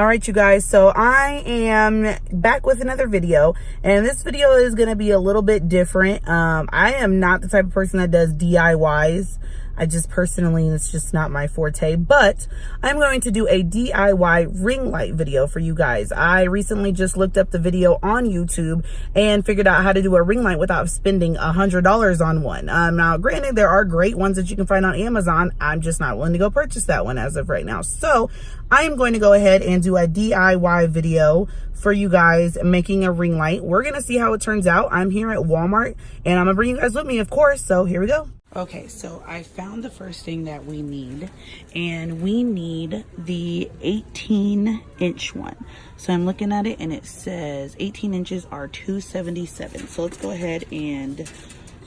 All right, you guys, so I am back with another video, and this video is going to be a little bit different. I am not the type of person that does DIYs. I just personally, it's just not my forte, but I'm going to do a DIY ring light video for you guys. I recently just looked up the video on YouTube and figured out how to do a ring light without spending $100 on one. Now, granted, there are great ones that you can find on Amazon. I'm just not willing to go purchase that one as of right now. So I am going to go ahead and do a DIY video for you guys making a ring light. We're going to see how it turns out. I'm here at Walmart and I'm going to bring you guys with me, of course. So here we go. Okay, so I found the first thing that we need, and we need the 18-inch one. So I'm looking at it and it says 18 inches are $277. So let's go ahead and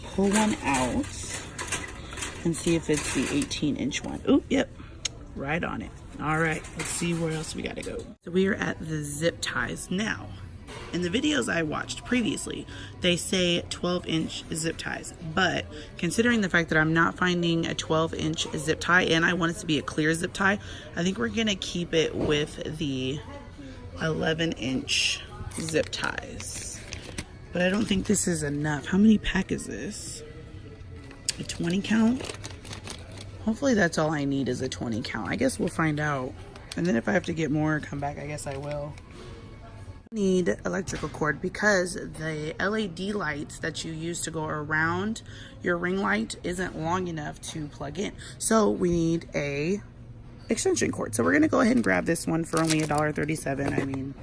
pull one out and see if it's the 18-inch one. Oh, yep, right on it. All right, let's see where else we gotta go. So we are at the zip ties now. In the videos I watched previously, they say 12-inch zip ties, but considering the fact that I'm not finding a 12-inch zip tie and I want it to be a clear zip tie, I think we're gonna keep it with the 11-inch zip ties. But I don't think this is enough. How many pack is this? A 20 count? Hopefully that's all I need is a 20 count. I guess we'll find out. And then if I have to get more, come back, I guess I will. Need electrical cord because the LED lights that you use to go around your ring light isn't long enough to plug in. So we need a extension cord. So we're gonna go ahead and grab this one for only $1.37. I mean,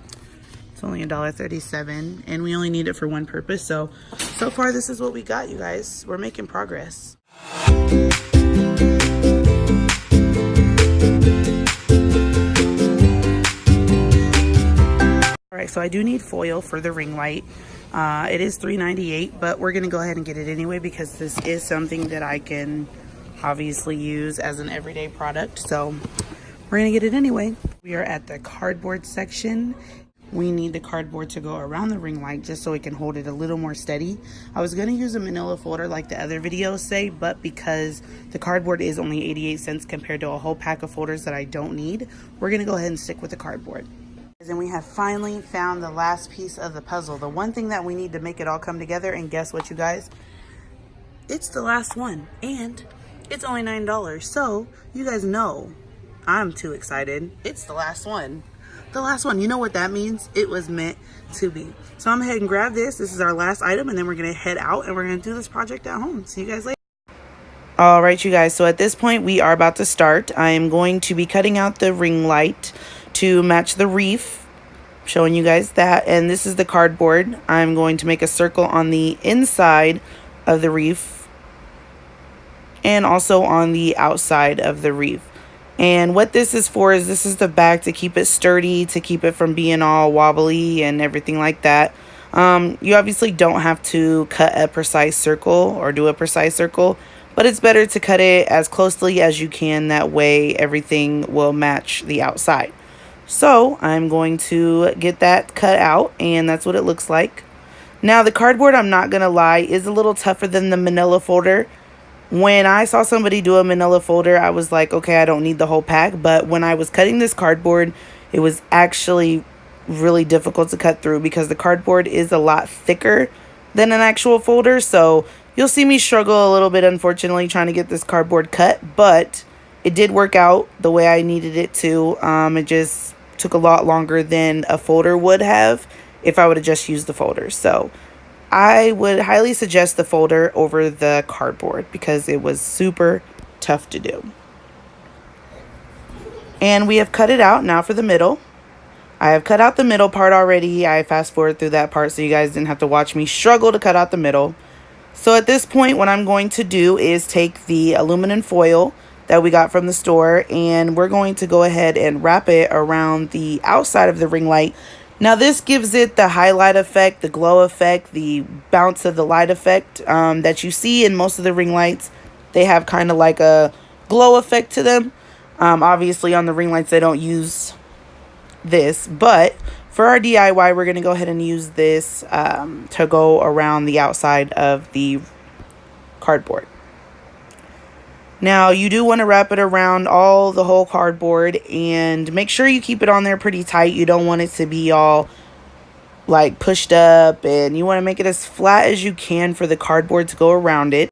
it's only $1.37 and we only need it for one purpose. So far this is what we got, you guys. We're making progress. So I do need foil for the ring light. It is $3.98, but we're gonna go ahead and get it anyway because this is something that I can obviously use as an everyday product. So we're gonna get it anyway. We are at the cardboard section. We need the cardboard to go around the ring light just so it can hold it a little more steady. I was gonna use a manila folder like the other videos say, but because the cardboard is only 88 cents compared to a whole pack of folders that I don't need, we're gonna go ahead and stick with the cardboard. And we have finally found the last piece of the puzzle. The one thing that we need to make it all come together, and guess what, you guys? It's the last one, and it's only $9. So you guys know I'm too excited. It's the last one. The last one. You know what that means? It was meant to be. So I'm gonna head and grab this. This is our last item, and then we're gonna head out and we're gonna do this project at home. See you guys later. All right, you guys. So at this point, we are about to start. I am going to be cutting out the ring light to match the wreath, showing you guys that. And this is the cardboard. I'm going to make a circle on the inside of the wreath and also on the outside of the wreath. And what this is for is this is the back to keep it sturdy, to keep it from being all wobbly and everything like that. You obviously don't have to cut a precise circle or do a precise circle, but it's better to cut it as closely as you can. That way everything will match the outside. So I'm going to get that cut out, and that's what it looks like. Now the cardboard, I'm not going to lie, is a little tougher than the manila folder. When I saw somebody do a manila folder, I was like, okay, I don't need the whole pack. But when I was cutting this cardboard, it was actually really difficult to cut through because the cardboard is a lot thicker than an actual folder. So you'll see me struggle a little bit, unfortunately, trying to get this cardboard cut. But it did work out the way I needed it to. It just took a lot longer than a folder would have if I would have just used the folder. So I would highly suggest the folder over the cardboard because it was super tough to do. And we have cut it out. Now for the middle. I have cut out the middle part already. I fast forward through that part so you guys didn't have to watch me struggle to cut out the middle. So at this point, what I'm going to do is take the aluminum foil that we got from the store, and we're going to go ahead and wrap it around the outside of the ring light. Now this gives it the highlight effect, the glow effect, the bounce of the light effect that you see in most of the ring lights. They have kind of like a glow effect to them. Obviously on the ring lights they don't use this, but for our DIY we're going to go ahead and use this to go around the outside of the cardboard. Now you do want to wrap it around the whole cardboard, and make sure you keep it on there pretty tight. You don't want it to be all like pushed up, and you want to make it as flat as you can for the cardboard to go around it.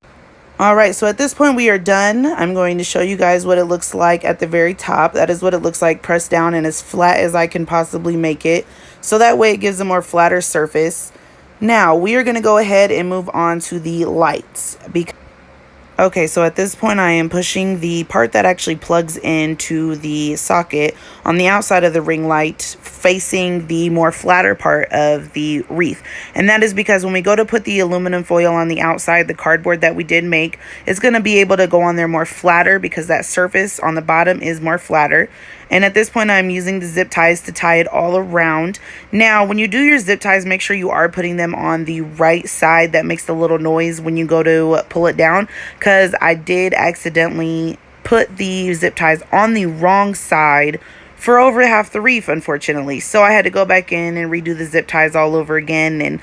Alright, so at this point we are done. I'm going to show you guys what it looks like at the very top. That is what it looks like pressed down and as flat as I can possibly make it. So that way it gives a more flatter surface. Now we are going to go ahead and move on to the lights. Okay, so at this point I am pushing the part that actually plugs into the socket on the outside of the ring light, facing the more flatter part of the wreath. And that is because when we go to put the aluminum foil on the outside, the cardboard that we did make, it's going to be able to go on there more flatter because that surface on the bottom is more flatter. And at this point, I'm using the zip ties to tie it all around. Now, when you do your zip ties, make sure you are putting them on the right side. That makes the little noise when you go to pull it down, because I did accidentally put the zip ties on the wrong side for over half the wreath, unfortunately. So I had to go back in and redo the zip ties all over again, and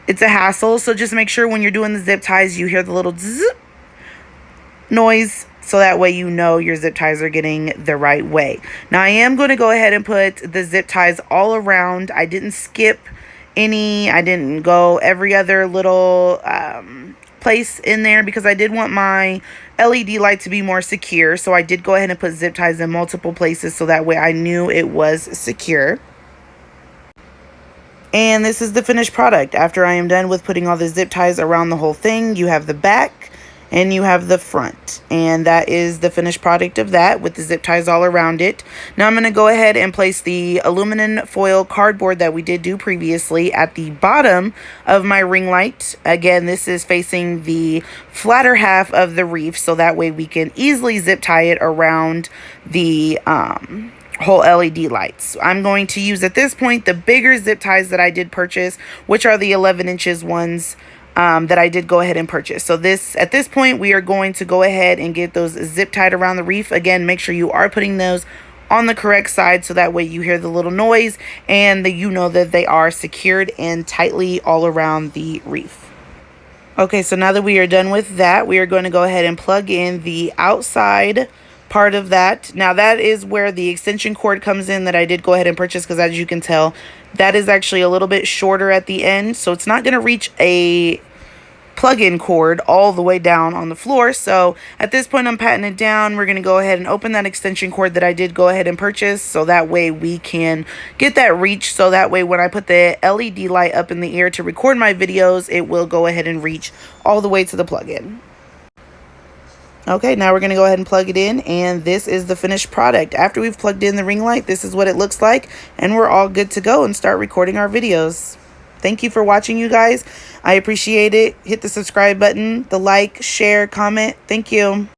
it's a hassle. So just make sure when you're doing the zip ties, you hear the little zzz noise, so that way you know your zip ties are getting the right way. Now I am going to go ahead and put the zip ties all around. I didn't skip any. I didn't go every other little place in there because I did want my LED light to be more secure. So I did go ahead and put zip ties in multiple places so that way I knew it was secure. And this is the finished product. After I am done with putting all the zip ties around the whole thing, you have the back and you have the front, and that is the finished product of that with the zip ties all around it. Now I'm going to go ahead and place the aluminum foil cardboard that we did do previously at the bottom of my ring light. Again, this is facing the flatter half of the wreath, so that way we can easily zip tie it around the whole LED lights. I'm going to use at this point the bigger zip ties that I did purchase, which are the 11 inches ones that I did go ahead and purchase. So at this point, we are going to go ahead and get those zip tied around the wreath. Again, make sure you are putting those on the correct side so that way you hear the little noise and that you know that they are secured and tightly all around the wreath. Okay, so now that we are done with that, we are going to go ahead and plug in the outside part of that. Now that is where the extension cord comes in that I did go ahead and purchase, because as you can tell, that is actually a little bit shorter at the end, so it's not going to reach a plug-in cord all the way down on the floor. So at this point, I'm patting it down. We're going to go ahead and open that extension cord that I did go ahead and purchase, so that way we can get that reach, so that way when I put the LED light up in the air to record my videos, it will go ahead and reach all the way to the plug-in. Okay, now we're going to go ahead and plug it in, and this is the finished product. After we've plugged in the ring light, this is what it looks like, and we're all good to go and start recording our videos. Thank you for watching, you guys. I appreciate it. Hit the subscribe button, the like, share, comment. Thank you.